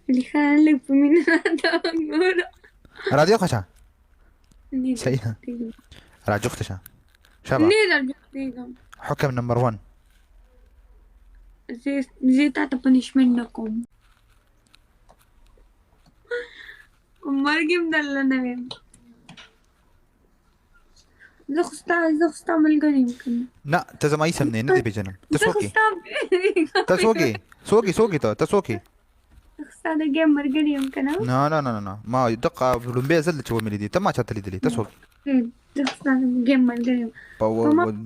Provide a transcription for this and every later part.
علي خان لږ په مینه راته وګوره. راځي خوشه نه صحیح ده راجوخته شه شابه نه درجوختېږم. حكم نمبر 1 زه تا ته پنشمنټ نه کوم. مرګ هم درله نه ویم. زه خو ستا ملګری یم که نه. نه ته زما اسم نه دې پیژنم ته زه څوک خو یې ستا ته څوک یې څوک یې ته څوک یې زه خو ستا د ګیم ملګری یم که نه. نه نه نه نه ما دقه لومبۍ ځل چې ومې لیدې ته ما چاته لیدلې ته څوک زه خو ستا د ګیم ملګری یم.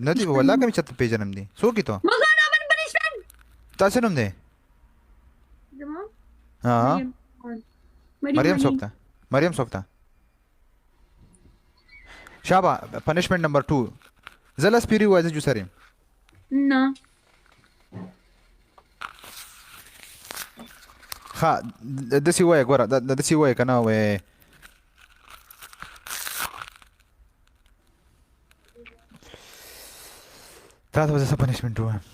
نه دي والله که مې چاته پیژنم دي څوک یې ته مګر امن پنشمنټ تا څه نوم دی زما ها مریم څوک ده مریم څوک ده شابه پنشمنټ نمبر 2 زه لاس پیری وای زه جوسر یم نه ښه داسې وایه ګوره داسې وایه که نه وایې تا ته به زه څه پنشمنټ ووایم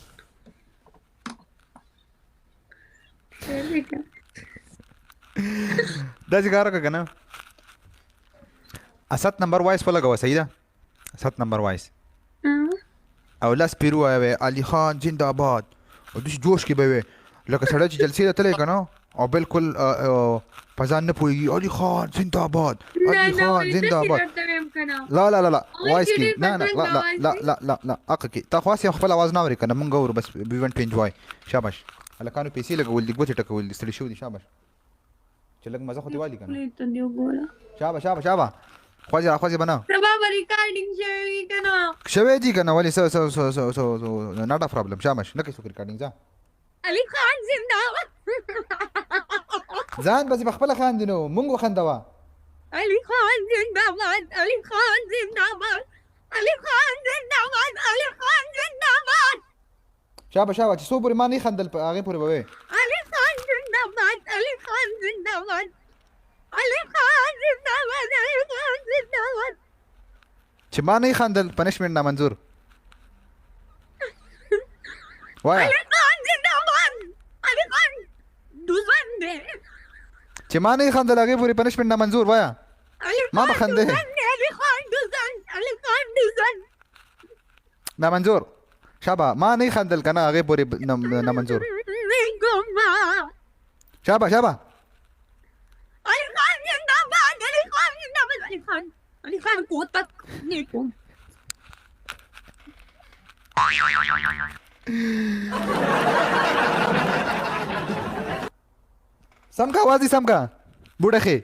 داسې کار وکړه که نه 7 نمبر وایس ولګوه صحیح ده 7 نمبر وایس او لاس پیرو وایه علي خان زنده آباد او داسې جوش کې به وې لکه سړی چې جلسې ته تللی که نه او بالکل په ځان نه پوهېږي علي خان زنده آباد علي خان زنده آباد لا لا لا لا وایس کې نه نه لا لا لا لا لا لا اقه کې تا خو هسې خپل اواز نه اورې که نه مونږ اورو بس وي ونټ ټو انجوای شاباش هلکانو پیسې لګول دي ګوتې ټکول دي ستړي شوي دي شاباش چې لږ مزه خو دې والي که نه شابه شابه شابه خوځې راخوځې به نه سبا به ریکارډینګ شوی که نه شوی دي که نه ولې څه ناټ ا پرابلم شاباش نه کوي څوک ریکارډینګ ځه علي خان زنده ځان بس په خپله خاندي نو مونږ وخندوه علي خان زنده باد علي خان زنده باد علي خان زنده باد علي خان زنده باد شابه شابه چې څو پورې ما نه خندل په هغې پورې به وې علي خان زنده باد علي خان زنده باد علي خان زنده باد علي خان زنده باد چې ما نه خندل پنشمنټ نامنظور وایه علي خان زنده باد علي خان دوزن دی چې ما نه خندل هغې پورې پنشمنټ نامنظور وایه ما به خندې علي خان دوزن علي خان دوزن نامنظور شابه ما نه خندل که نه هغې پورې نامنظور شابه شابه علي خان زنده باد علي خان زنده باد علي خان علي خان کوتک نیکم سم کا आवाज سم کا بوډه خې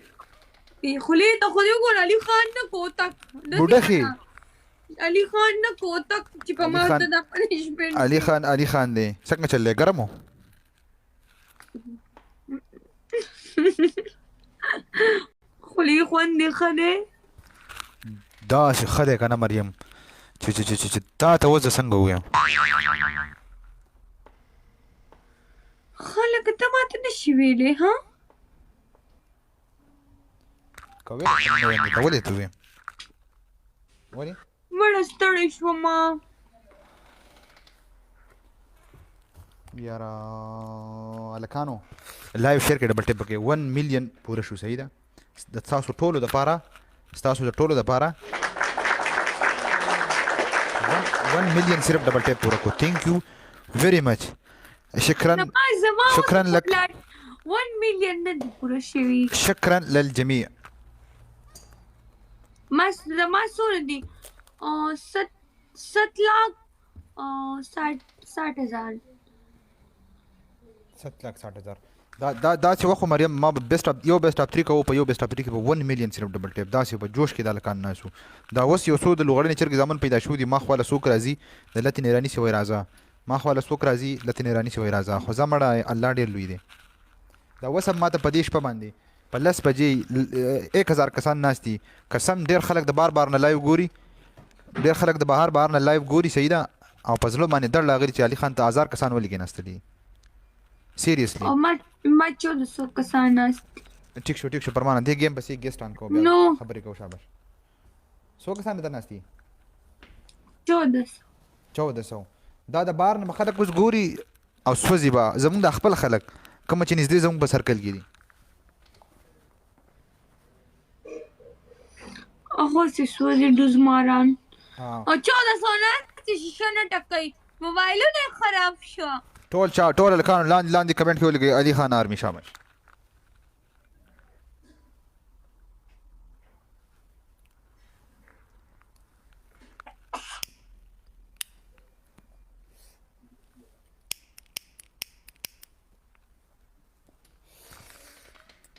خلی ته خو دې وګوره علي خان نه کوتک بوډه خې علي خان نه کوتک چې په ما ته د پنشمنټ علي خان دی څنګه چلې ګرم و خلی خوندې ښه دی داسې ښه دی که نه مریم چې تا ته اوس زه څنګه ووایم ښه لکه ته ماته نه شي ویلی ها که ویلی ته نه ولې ته ویم ولې مړه ستړی شومه یاره هلکانو لایو شیر کړئ ډبل ټیپ پکې 1 ملیون پوره شو صحیح ده د ستاسو ټولو دپاره 1 ملیون صرف ډبل ټیپ پوره کو تھینک یو ویری مچ شکرا لك 1 ملیون نه دی پوره شوي شکرا للجميع زما څونه دي 7,60,000 7,60,000 دا چې وخو مریم ما به بیسټ اپ 3 کوو په یو بیسټ اپ 3 کې په 1 ملیون صرف ډبل ټیپ دا چې په جوش کې د هلکان ناسو دا اوس یو څو د لوغړنې چرګې زامن پیدا شو دي ما خواله څوک راځي د لتین ایراني سوی راځه ما خواله څوک راځي لتین ایراني سوی راځه خو زه مړه الله ډېر لوی دی دا اوس هم ما ته په دې شپه باندې په 10 بجې 1000 کسان ناست دي قسم ډېر خلک د بار نه لایو ګوري ډېر خلک د بهر نه لایو ګوري صحیح ده او په زړه باندې درد راغلی چې علي خان ته 1000 کسان ولې کېناستلي سیریسلی ما 1400 کسان ناست ټیک شو پرمانه دې ګیم بس یې ګیسټ آن کو بیا خبرې کوو شاباش 100 کسان در ناست دي 1400 دا د بار نه خلک اوس ګوري او سوځي به زمونږ د خپل خلک کوم چې نږدې زمونږ په سرکل کې دي هغه څه سوځي ډوزماران ها او 1400 چې شیشه نه ټکوي موبایلونه یې خراب شو. ټول هلکانو لاندې کمنټ کې ولګئ علي خان آرمي شامل.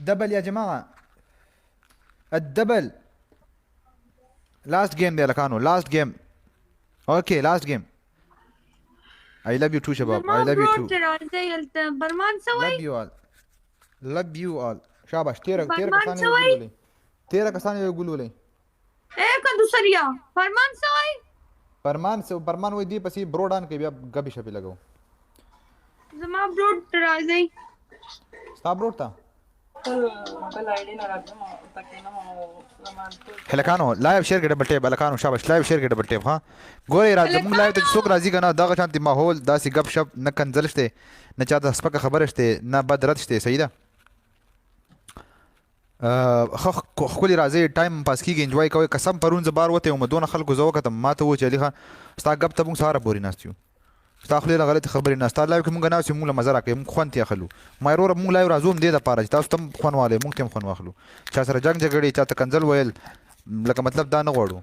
دبل يا جماعة، الدبل لاست جيم دي لكانو لاست جيم. اوكي لاست جيم. I love you too شباب. I love you too. برمان سوي. Love you all. Love you all. شاباش. تيرا برمان كساني سوي. يقولوا لي. تيرا كساني يقولوا لي. ايه كدو سريع. برمان سوي. برمان وي دي بس برودان کې بیا غبي شپي لګاو. زما برود راځي. ستا برود تا. بل آیډي نه راځم او پکې نه مو زمان هلکانو لایو شیر کې ډبل ټیپ هلکانو شاباش لایو شیر کې ډبل ټیپ ها ګوري راځه موږ لایو ته څوک راځي کنه دغه شانتي ماحول داسې غب شپ نه کنځل شته نه چاته سپکه خبره شته نه بد رد شته صحیح ده خولي راځي ټایم پاس کیږي انجوای کوي قسم پرون زبار وته او مدونه خلکو زو کته ماته و چې علي خان ستا غب ته موږ ساره بوري ناستیو ستا خو له غلط خبرې نه ستا لایو کې موږ نه اوسې موږ له مزه راکې موږ خوند تې اخلو ما ورور موږ لایو راځوم دې د پاره چې تاسو تم خوان والے موږ تم خوان واخلو چا سره جنگ جګړې چا ته کنځل ویل لکه مطلب دا نه غواړو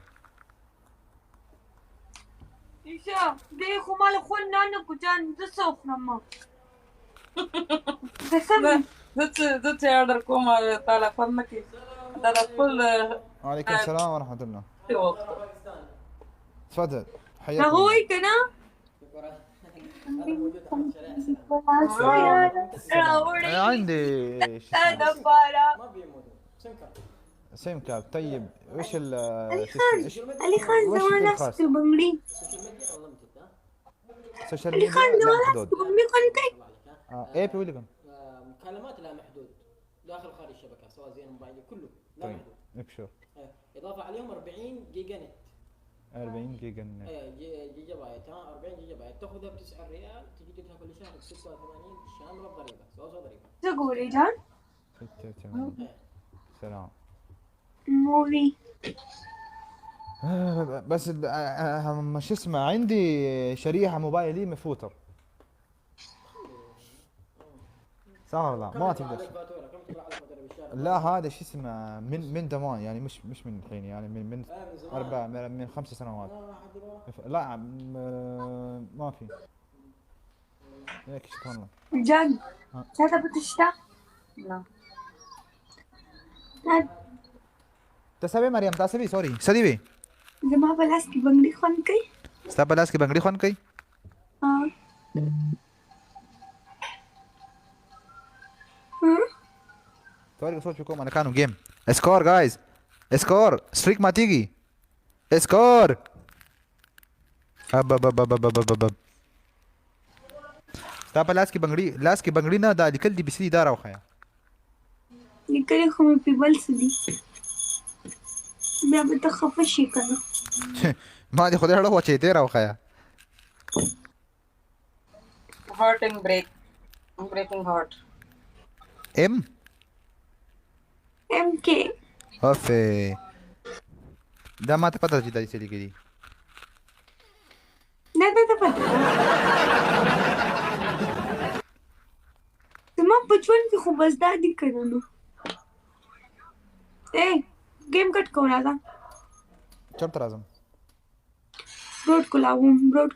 ایشا دې خو مال خو نه کو جان د څوخنم زه چې اډر کوم تعالی فهم کې دا د خپل وعليكم السلام ورحمة الله تفضل حياك هغه الله وای کنه عندي هذا بارا سيم كاب طيب وش ال علي خان زمان نفسه بنغلي سوشيال علي ميديا خان لا زمان محدود نفسه بنغلي خانتي ايه بيقول لكم مكالمات لا محدود داخل خارج الشبكه سواء زين موبايلي كله لا طيب محدود ابشر اضافه عليهم 40 جيجا نت 40 جيجا نت جيجا بايت 40 جيجا بايت تاخذها ب 9 ريال تجددها كل شهر ب 86 شامله بضريبه سواء ضريبه زقوري جان 86 سلام موفي بس شو اسمه عندي شريحة موبايلي مفوتر صح ولا لا؟ ما تقدر فاتوره كم تطلع على فاتوره بالشهر؟ لا هذا شو اسمه من زمان يعني مش من الحين يعني من أربع من 5 سنوات لا ما في هيك شكرا لك جان هذا بتشتا لا تسوي مريم تسوي سوري سدي زما بلاس کی بنگړي خون کوي ستا بلاس کې بنگړي خوان کوي سوري سوچ کوم انا كانوا جيم اسكور جايز اسكور ستريك ما تيجي اسكور اب ستا بلاس کې بنگړي نه دا لیکل دي بسري دار اوخه لیکلي خو مې په بل څه دي بیا به ته خفه شي کنه ما دي خدای اړه وچې تیر اوخه هارت اینڈ بریکنگ هارت ام MK اوفه دا ما ته پته چې دا څه لیکلي نه ته پته زما بچپن کې خو بس دا دي کنه نو گیم کټ کوم راځه چرته راځم برود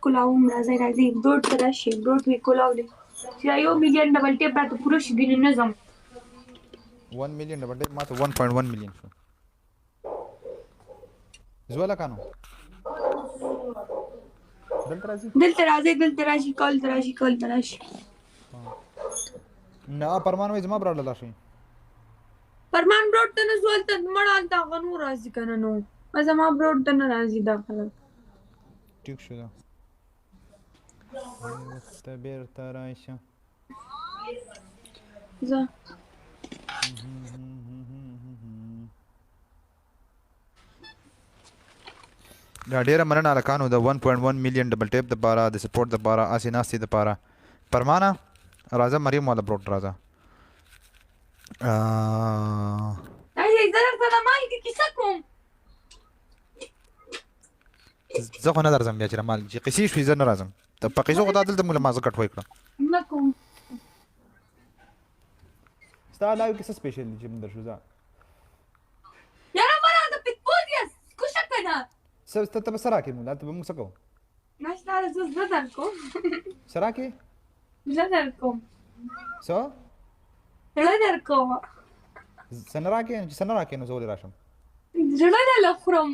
کولاوم راځي برود ته راشي برود وی کولاو دي چې یو میلیون ډبل ټیپ راته پوره شي ګینه نظم 1 مليون ډبل ټیپ ماته 1.1 مليون شو زولا کانو دلته راځي کال تراشي نه پرمان وای زما براله لاشي پرمان برود ته نه زول ته مړال تا غنو راځي کنه نو زما برود ته نه راځي دا خلک ټیک شو دا وخت بیرته راشه زه دا ډیره مننه لکانو د 1.1 مليون ډبل ټیپ د بارا د سپورټ د بارا اسی ناسي د بارا پرمانا راځه مریم والا برود راځه زه درته د مالګې کیسه کوم زه خو نه درځم بیا چې مال چې قصې شوي زه نه راځم ته په قصو خو دا دلته موږ له ما زه کټ وای کړم نه کوم. ستا لایو کې څه سپیشل دي چې موږ درشو ځه یاره مړه د پیتبول یې کوشه کنه. څه ته به څه راکړې موږ هلته به موږ څه کوو نشته زه زړه درکوم. څه راکړې زړه درکوم. څه زړه درکوم. څه نه راکړې چې څه نه راکړې نو زه ولې راشم زړه دله خورم.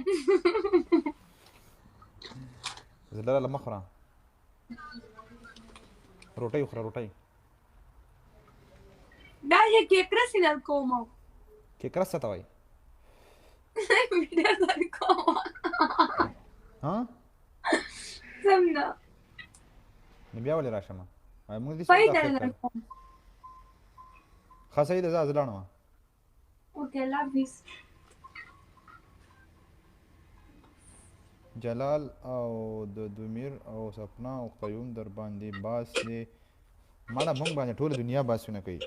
زه له مه خوره روټۍ وخوره روټۍ دا یې کیکرسې درکوم. کیکرس څه ته وایي ډېر درکوم. ها څنګه نو بیا ولې راشم موږ دې پای درکوم. ښه صحیح ده زه لاړم اوکې الله حافظ. جلال او د دومیر او سپنا او قیوم در باندې باس دی ماړه مونږ باندې ټوله دنیا باسونه کوي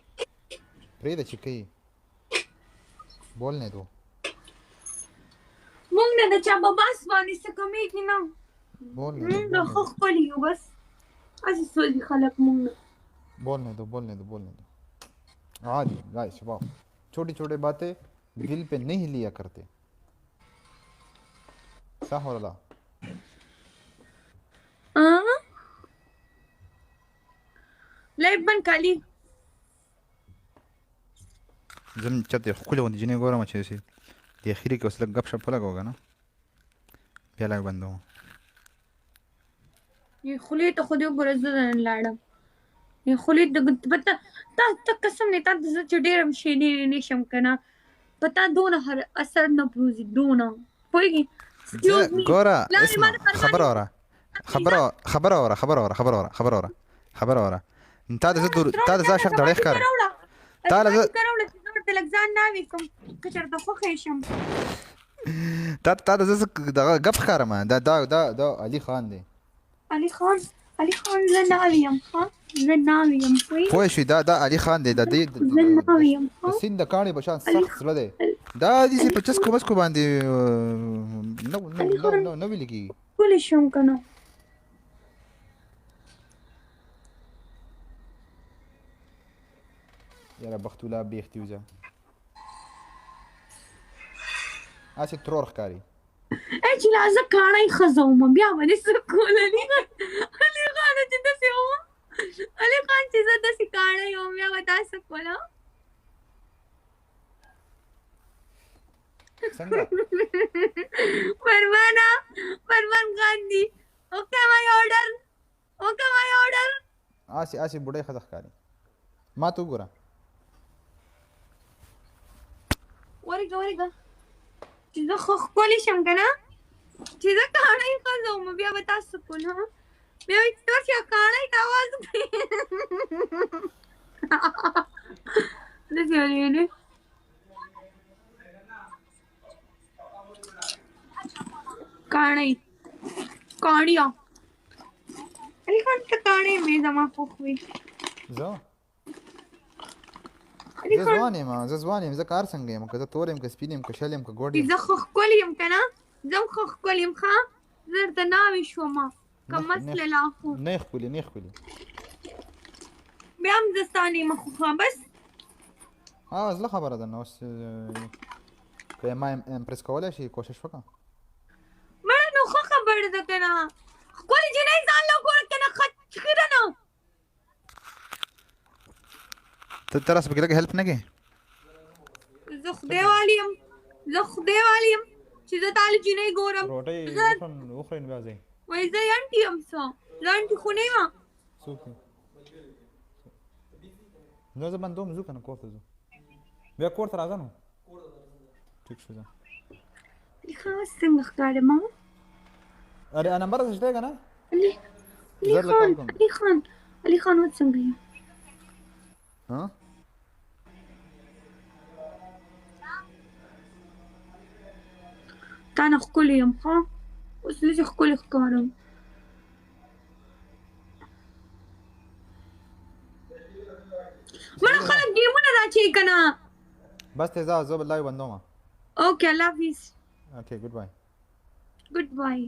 پرېږده چې کوي بول نه دو مونږ نه د چا په باس باندې څه کمیږي نه. بول نه مونږ د ښه ښکلي یو بس هسې سوځي خلک مونږ نه. بول نه دو بول نه دو بول نه دو عادي गाइस वाह छोटी छोटी बातें दिल पे नहीं लिया करते صح ولا لا لایف بند کالی زم چته خپل غونډه جنې ګورم چې سي د اخیری کې اوس لږ غپ شپ لګوګا نه بیا لږ بندو یې خولې ته خو دې وګوره زه نه لاړم. یې خولې ته پته تا قسم دی تا د زه چې ډېره شیدې نه شم که نه په تا دونه هر اثر نه پروزي دونه پوهېږي. ګوره اسمع خبره اوره خبره اوره تا د زه عاشق دړی ښکارم تا له زه ورته لږ ځان ناوې کوم که چېرته خوښه یې شم تا د زه دغه ګپ ښکارم دا علي خان دی. علي خان زه ناوې یم ښه زه ناوې یم پوه شوې دا علي خان دی د دې زه ناوې یم د سیند د کاڼي په شان سخت زړه دی دا داسې په چسکو مسکو باندې نه ویلې کېږي ښکلې شم که نه. یاره بختوله بیختي وځه هسې ترور ښکاري چې لا زه کاڼی ښځه وم بیا به دې څه کول علي خان چې داسې وم علي خان چې زه داسې کاڼی وم بیا به تا څه کوله څنګه فرمان غاندي اوکے مائی آرڈر هسې بوډۍ ښځه ښکاري ما ته وګوره ورېږه چې زه ښه ښکلې شم که نه چې زه کاڼی ښځه وم بیا به تا څه کول ها بیا وایي چې ورشه کاڼی ته اواز کړې داسې ولې ویلې کاڼیا علي خان ته کاڼی مې زما خوښ وي. زه علي خان ځوان یم زه کار څنګه یم که زه تور یم که سپین یم که شل یم که ګوډ یم زه ښه ښکلې یم که نه زه هم ښه ښکلې یم ښه زه درته ناوې شومه که مثل لاخو نه یې ښکلې بیا هم زه ستا نه یم خوښه بس زړه خبره ده نو اوس که ما امپرس کولی شي کوشش وکړه مړه نو ښه خبره ده که نه ښکلې جنۍ ځان له ګوره که نه خیره نه ته راس پکې لږ هیلپ نه کوې زه خدای والی یم چې زه تا له جنۍ ګورم روټۍ وخورئ نو بیا ځئ وایي زه انټي یم څه زه انټي خو نه یم څوک نو زه بندوم ځو که نه کور ته ځو بیا کور ته راځه نو ټیک شو ځه علي خان څنګه ښکارم اره نمبر دې شته که نه علي خان اوس څنګه یم ها تا نه ښکلې یم ښه اوس لږ ښکلې ښکارم مړه خلک ګیمونه راچوي که نه بس ته ځه زه لایو بندومه اوکې الله حافظ اوکې ګډ بای ګډ بای